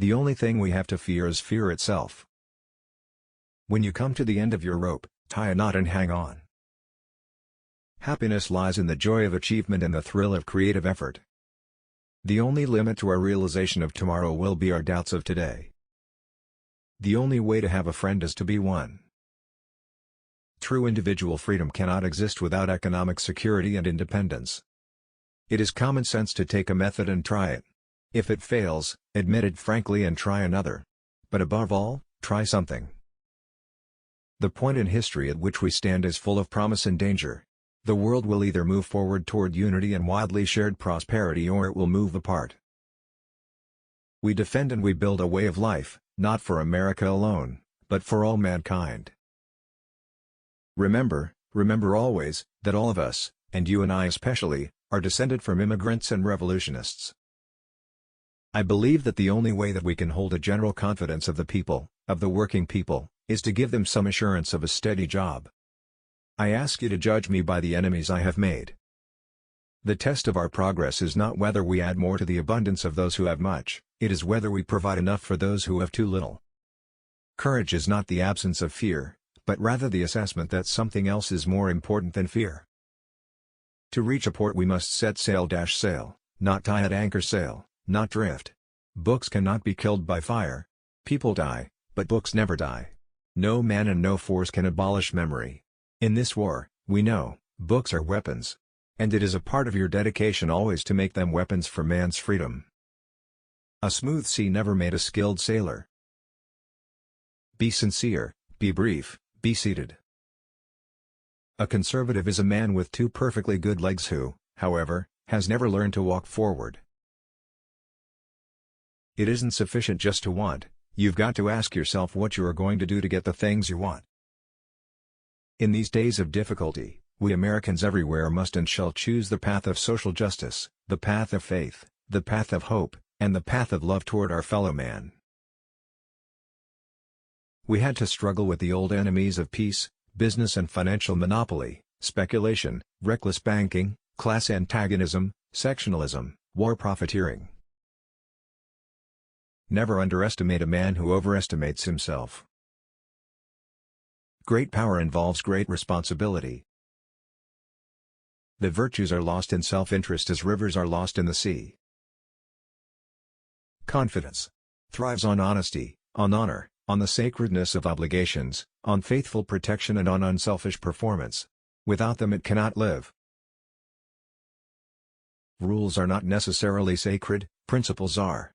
The only thing we have to fear is fear itself. When you come to the end of your rope, tie a knot and hang on. Happiness lies in the joy of achievement and the thrill of creative effort. The only limit to our realization of tomorrow will be our doubts of today. The only way to have a friend is to be one. True individual freedom cannot exist without economic security and independence. It is common sense to take a method and try it. If it fails, admit it frankly and try another. But above all, try something. The point in history at which we stand is full of promise and danger. The world will either move forward toward unity and widely shared prosperity, or it will move apart. We defend and we build a way of life, not for America alone, but for all mankind. Remember always, that all of us, and you and I especially, are descended from immigrants and revolutionists. I believe that the only way that we can hold a general confidence of the people, of the working people, is to give them some assurance of a steady job. I ask you to judge me by the enemies I have made. The test of our progress is not whether we add more to the abundance of those who have much, it is whether we provide enough for those who have too little. Courage is not the absence of fear, but rather the assessment that something else is more important than fear. To reach a port we must set sail, not tie at anchor, sail, not drift. Books cannot be killed by fire. People die, but books never die. No man and no force can abolish memory. In this war, we know, books are weapons. And it is a part of your dedication always to make them weapons for man's freedom. A smooth sea never made a skilled sailor. Be sincere, be brief, be seated. A conservative is a man with two perfectly good legs who, however, has never learned to walk forward. It isn't sufficient just to want, you've got to ask yourself what you are going to do to get the things you want. In these days of difficulty, we Americans everywhere must and shall choose the path of social justice, the path of faith, the path of hope, and the path of love toward our fellow man. We had to struggle with the old enemies of peace, business and financial monopoly, speculation, reckless banking, class antagonism, sectionalism, war profiteering. Never underestimate a man who overestimates himself. Great power involves great responsibility. The virtues are lost in self-interest as rivers are lost in the sea. Confidence thrives on honesty, on honor, on the sacredness of obligations, on faithful protection and on unselfish performance. Without them it cannot live. Rules are not necessarily sacred, principles are.